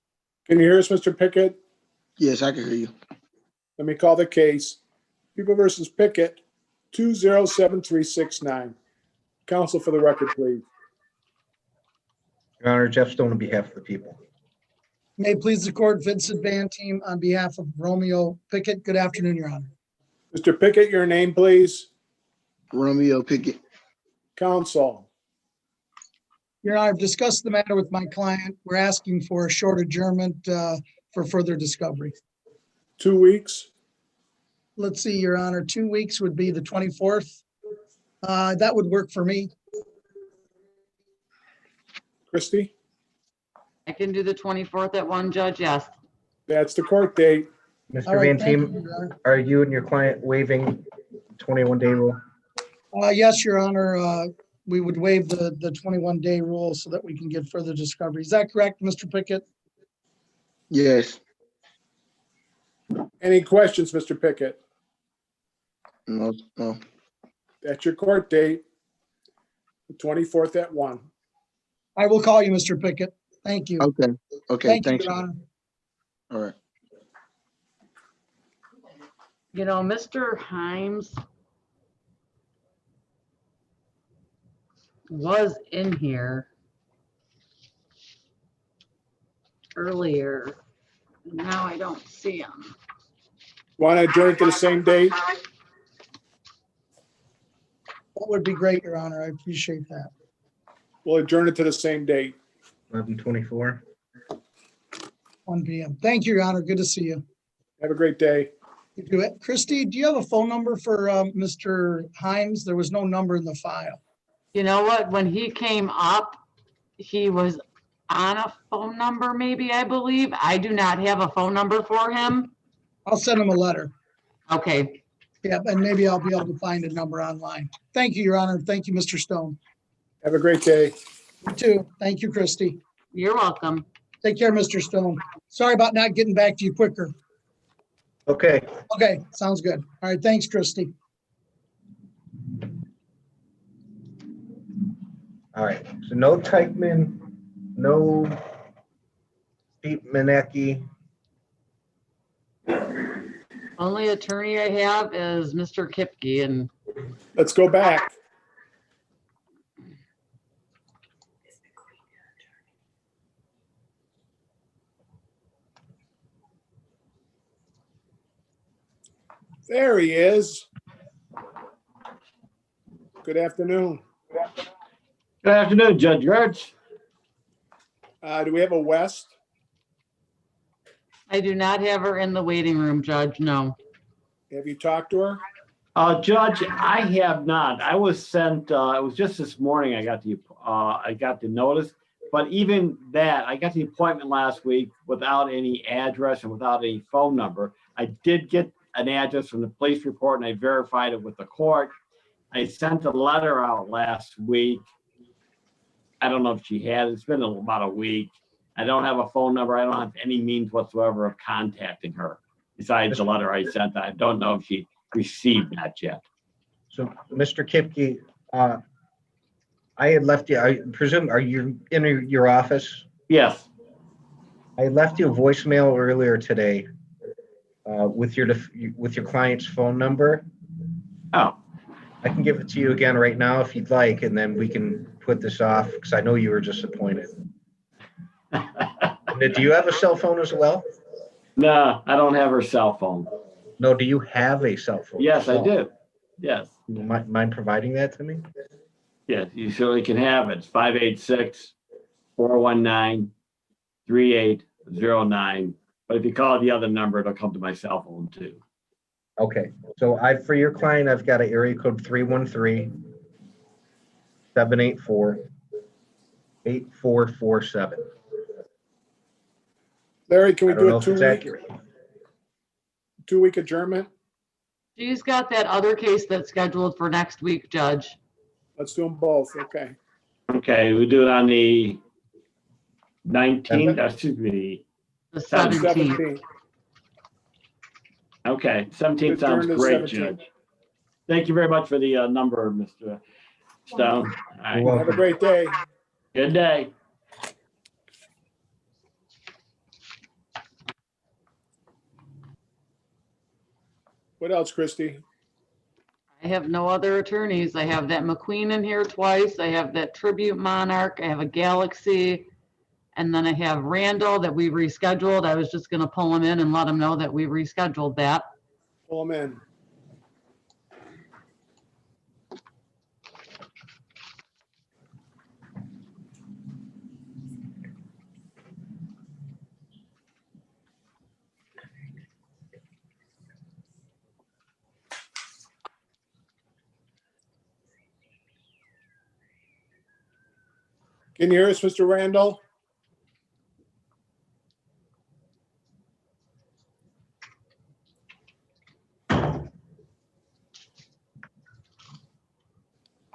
Can you hear us, Mr. Pickett?
Yes, I can hear you.
Let me call the case. People versus Pickett, 207369. Counsel for the record, please.
Your Honor, Jeff Stone on behalf of the people.
May it please the court, Vincent Van Team on behalf of Romeo Pickett. Good afternoon, Your Honor.
Mr. Pickett, your name, please.
Romeo Pickett.
Counsel.
Your Honor, I've discussed the matter with my client. We're asking for a short adjournment for further discovery.
2 weeks.
Let's see, Your Honor, 2 weeks would be the 24th. That would work for me.
Christie?
I can do the 24th at 1, Judge, yes.
That's the court date.
Mr. Van Team, are you and your client waiving 21-day rule?
Yes, Your Honor, we would waive the 21-day rule so that we can get further discovery. Is that correct, Mr. Pickett?
Yes.
Any questions, Mr. Pickett?
No.
That's your court date, the 24th at 1.
I will call you, Mr. Pickett. Thank you.
Okay.
Thank
Thanks.
you, Your Honor.
All right.
You know, Mr. Himes was in here earlier. Now I don't see him.
Want to adjourn to the same date?
That would be great, Your Honor. I appreciate that.
We'll adjourn it to the same date.
11/24.
1 p.m. Thank you, Your Honor. Good to see you.
Have a great day.
You do it. Christy, do you have a phone number for Mr. Himes? There was no number in the file.
You know what? When he came up, he was on a phone number, maybe, I believe. I do not have a phone number for him.
I'll send him a letter.
Okay.
Yeah, and maybe I'll be able to find a number online. Thank you, Your Honor. Thank you, Mr. Stone.
Have a great day.
You too. Thank you, Christy.
You're welcome.
Take care, Mr. Stone. Sorry about not getting back to you quicker.
Okay.
Okay, sounds good. All right, thanks, Christy.
All right. So no Teichman, no Pete Manecki.
Only attorney I have is Mr. Kipke, and
Let's go back. There he is. Good afternoon.
Good afternoon, Judge Gerds.
Do we have a West?
I do not have her in the waiting room, Judge, no.
Have you talked to her?
Judge, I have not. I was sent, it was just this morning I got the notice, but even that, I got the appointment last week without any address and without any phone number. I did get an address from the police report and I verified it with the court. I sent a letter out last week. I don't know if she had, it's been about a week. I don't have a phone number. I don't have any means whatsoever of contacting her besides the letter I sent. I don't know if she received that yet.
So, Mr. Kipke, I had left you, I presume, are you in your office?
Yes.
I left you a voicemail earlier today with your client's phone number.
Oh.
I can give it to you again right now if you'd like, and then we can put this off because I know you were disappointed. Do you have a cell phone as well?
No, I don't have her cell phone.
No, do you have a cell phone?
Yes, I do. Yes.
Mind providing that to me?
Yes, you certainly can have it. It's 586-419-3809. But if you call the other number, it'll come to my cell phone too.
Okay, so for your client, I've got an area code 313-784-8447.
Larry, can we
I don't
do
know
a
if it's
2-week,
accurate.
2-week adjournment?
She's got that other case that's scheduled for next week, Judge.
Let's do them both, okay.
Okay, we do it on the 19th, excuse me,
The
17th.
17th.
Okay, 17th sounds
Adjourn to
great,
17th.
Judge. Thank you very much for the number, Mr. Stone. All right.
You're welcome.
Have a great day.
Good day.
What else, Christie?
I have no other attorneys. I have that McQueen in here twice. I have that Tribute Monarch. I have a Galaxy. And then I have Randall that we rescheduled. I was just gonna pull him in and let him know that we rescheduled that.
Pull them in. Can you hear us, Mr. Randall?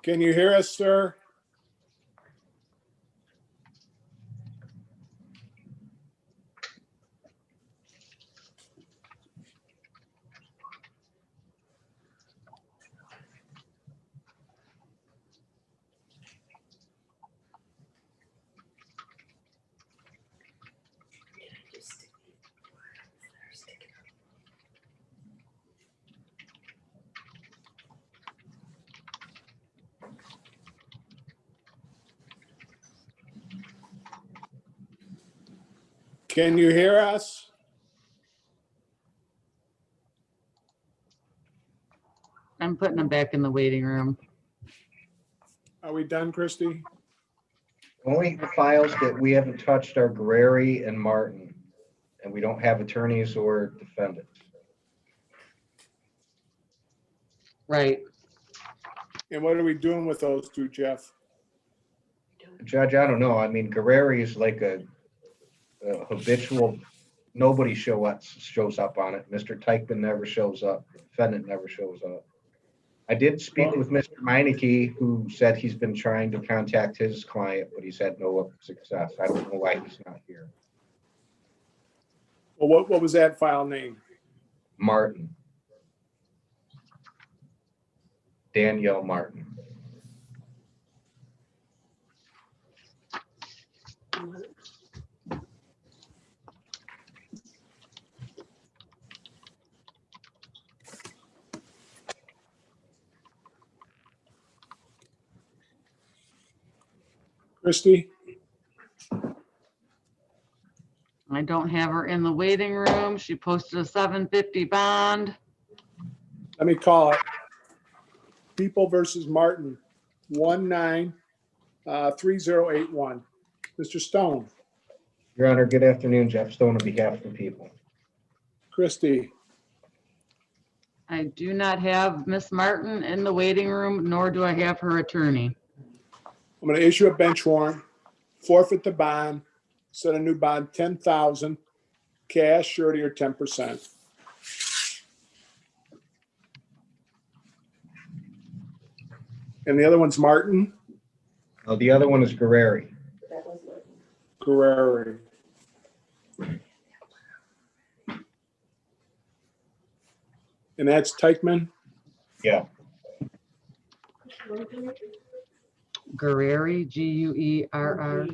Can you hear us, sir? Can you hear us?
I'm putting him back in the waiting room.
Are we done, Christie?
Only the files that we haven't touched are Guerreri and Martin, and we don't have attorneys or defendants.
Right.
And what are we doing with those two, Jeff?
Judge, I don't know. I mean, Guerreri is like a habitual, nobody shows up on it. Mr. Teichman never shows up. The defendant never shows up. I did speak with Mr. Meineke, who said he's been trying to contact his client, but he's had no success. I don't know why he's not here.
Well, what was that file name?
Martin. Danielle Martin.
Christie?
I don't have her in the waiting room. She posted a 750 bond.
Let me call it. People versus Martin, 193081. Mr. Stone,
Your Honor, good afternoon. Jeff Stone on behalf of the people.
Christie,
I do not have Miss Martin in the waiting room, nor do I have her attorney.
I'm going to issue a bench warrant, forfeit the bond, set a new bond, 10,000, cash, surety, or 10%. And the other one's Martin?
Oh, the other one is Guerreri.
Guerreri. And that's Teichman?
Yeah.
Guerreri, Guerr.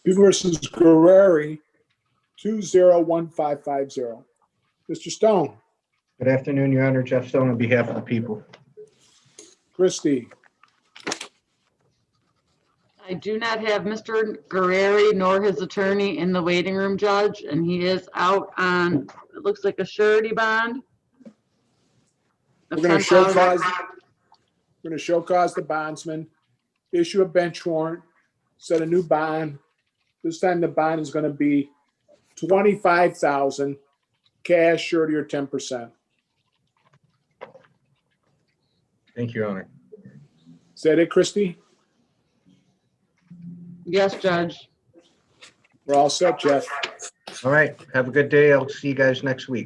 You versus Guerreri, 201550. Mr. Stone,
Good afternoon, Your Honor. Jeff Stone on behalf of the people.
Christie,
I do not have Mr. Guerreri nor his attorney in the waiting room, Judge, and he is out on, it looks like a surety bond.
we're going to show cause the bondsman, issue a bench warrant, set a new bond, This time the bond is going to be 25,000 cash, surety, or 10%.
Thank you, Your Honor.
Is that it, Christie?
Yes, Judge.
We're all set, Jeff.
All right, have a good day. I'll see you guys next week.